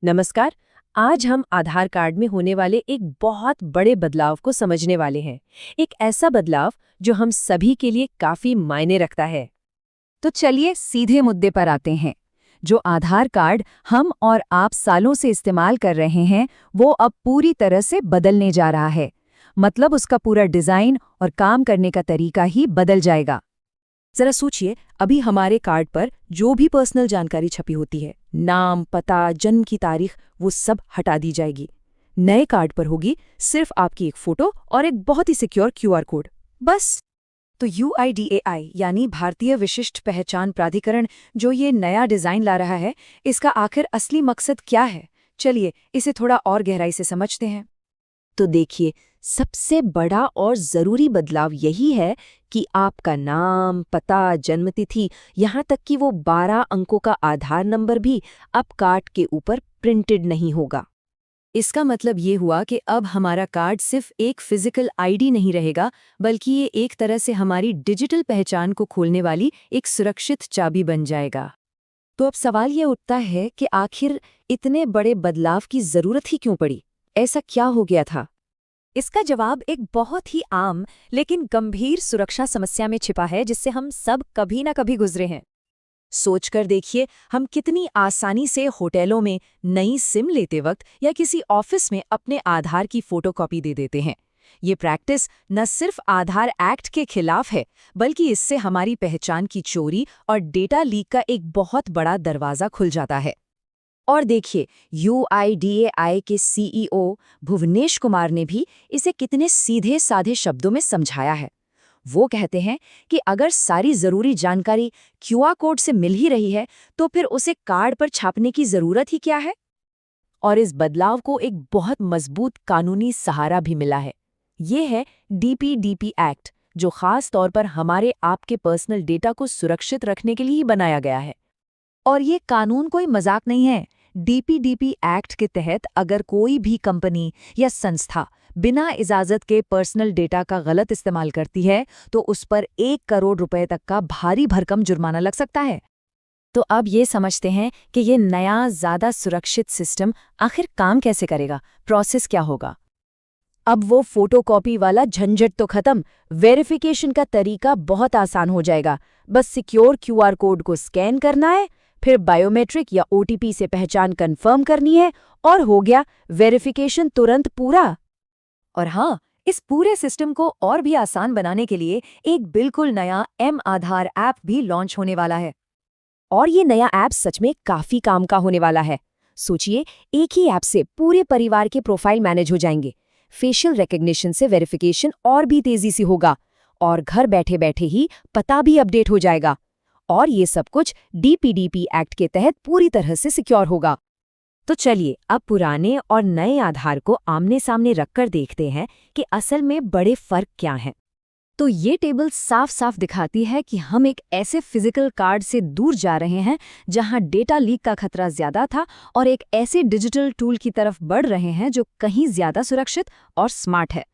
नमस्कार। आज हम आधार कार्ड में होने वाले एक बहुत बड़े बदलाव को समझने वाले हैं। एक ऐसा बदलाव जो हम सभी के लिए काफी मायने रखता है। तो चलिए सीधे मुद्दे पर आते हैं। जो आधार कार्ड हम और आप सालों से इस्तेमाल कर रहे हैं, वो अब पूरी तरह से बदलने जा रहा है। मतलब उसका पूरा डिजाइन और काम करने का तरीका ही बदल जाएगा। जरा सोचिए, अभी हमारे कार्ड पर जो भी पर्सनल जानकारी छपी होती है, नाम, पता, जन्म की तारीख, वो सब हटा दी जाएगी। नए कार्ड पर होगी सिर्फ आपकी एक फोटो और एक बहुत ही सिक्योर क्यूआर कोड, बस। तो UIDAI यानी भारतीय विशिष्ट पहचान प्राधिकरण जो ये नया डिजाइन ला रहा है, इसका आखिर असली मकसद क्या है? चलिए इसे थोड़ा और गहराई से समझते हैं। तो देखिए, सबसे बड़ा और जरूरी बदलाव यही है कि आपका नाम, पता, जन्मतिथि, यहाँ तक कि वो 12 अंकों का आधार नंबर भी अब कार्ड के ऊपर प्रिंटेड नहीं होगा। इसका मतलब ये हुआ कि अब हमारा कार्ड सिर्फ एक फिजिकल आईडी नहीं रहेगा, बल्कि ये एक तरह से हमारी डिजिटल पहचान को खोलने वाली एक सुरक्षित चाबी बन जाएगा। तो अब सवाल ये उठता है कि आखिर इतने बड़े बदलाव की जरूरत ही क्यों पड़ी? ऐसा क्या हो गया था? इसका जवाब एक बहुत ही आम लेकिन गंभीर सुरक्षा समस्या में छिपा है, जिससे हम सब कभी ना कभी गुजरे हैं। सोचकर देखिए, हम कितनी आसानी से होटलों में नई सिम लेते वक्त या किसी ऑफिस में अपने आधार की फोटोकॉपी दे देते हैं। ये प्रैक्टिस न सिर्फ आधार एक्ट के खिलाफ है, बल्कि इससे हमारी पहचान की चोरी और डेटा लीक का एक बहुत बड़ा दरवाजा खुल जाता है। और देखिए, UIDAI के CEO भुवनेश कुमार ने भी इसे कितने सीधे साधे शब्दों में समझाया है। वो कहते हैं कि अगर सारी जरूरी जानकारी क्यूआर कोड से मिल ही रही है, तो फिर उसे कार्ड पर छापने की जरूरत ही क्या है? और इस बदलाव को एक बहुत मजबूत कानूनी सहारा भी मिला है। ये है DPDP एक्ट, जो खास तौर पर हमारे आपके पर्सनल डेटा को सुरक्षित रखने के लिए ही बनाया गया है। और ये कानून कोई मजाक नहीं है। DPDP एक्ट के तहत अगर कोई भी कंपनी या संस्था बिना इजाजत के पर्सनल डेटा का गलत इस्तेमाल करती है, तो उस पर 1 करोड़ रुपए तक का भारी भरकम जुर्माना लग सकता है। तो अब ये समझते हैं कि ये नया ज्यादा सुरक्षित सिस्टम आखिर काम कैसे करेगा, प्रोसेस क्या होगा। अब वो फोटोकॉपी वाला झंझट तो खत्म, वेरिफिकेशन का तरीका बहुत आसान हो जाएगा। बस सिक्योर क्यूआर कोड को स्कैन करना है, फिर बायोमेट्रिक या OTP से पहचान कंफर्म करनी है, और हो गया वेरिफिकेशन तुरंत पूरा। और हाँ, इस पूरे सिस्टम को और भी आसान बनाने के लिए एक बिल्कुल नया M-आधार ऐप भी लॉन्च होने वाला है। और ये नया ऐप सच में काफी काम का होने वाला है। सोचिए, एक ही ऐप से पूरे परिवार के प्रोफाइल मैनेज हो जाएंगे। फेशियल रिकग्निशन से वेरिफिकेशन और भी तेजी से होगा, और घर बैठे बैठे ही पता भी अपडेट हो जाएगा। और ये सब कुछ DPDP एक्ट के तहत पूरी तरह से सिक्योर होगा। तो चलिए अब पुराने और नए आधार को आमने सामने रखकर देखते हैं कि असल में बड़े फर्क क्या हैं। तो ये टेबल साफ साफ दिखाती है कि हम एक ऐसे फिजिकल कार्ड से दूर जा रहे हैं जहां डेटा लीक का खतरा ज्यादा था, और एक ऐसे डिजिटल टूल की तरफ बढ़ रहे हैं जो कहीं ज्यादा सुरक्षित और स्मार्ट है।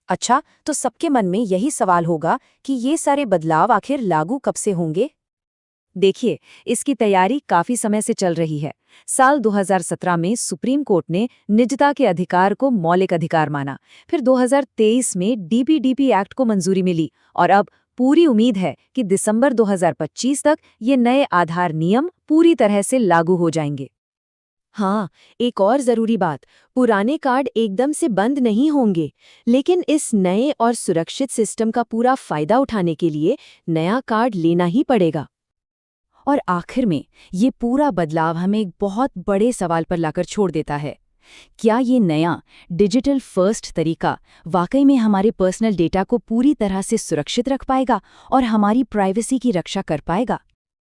अच्छा, तो सबके मन में यही सवाल होगा कि ये सारे बदलाव आखिर लागू कब से होंगे? देखिए, इसकी तैयारी काफी समय से चल रही है। साल 2017 में सुप्रीम कोर्ट ने निजता के अधिकार को मौलिक अधिकार माना। फिर 2023 में DPDP एक्ट को मंजूरी मिली, और अब पूरी उम्मीद है कि दिसंबर 2025 तक ये नए आधार नियम पूरी तरह से लागू हो जाएंगे। हाँ, एक और जरूरी बात, पुराने कार्ड एकदम से बंद नहीं होंगे, लेकिन इस नए और सुरक्षित सिस्टम का पूरा फायदा उठाने के लिए नया कार्ड लेना ही पड़ेगा। और आखिर में ये पूरा बदलाव हमें एक बहुत बड़े सवाल पर लाकर छोड़ देता है। क्या ये नया डिजिटल फर्स्ट तरीका वाकई में हमारे पर्सनल डेटा को पूरी तरह से सुरक्षित रख पाएगा और हमारी प्राइवेसी की रक्षा कर पाएगा?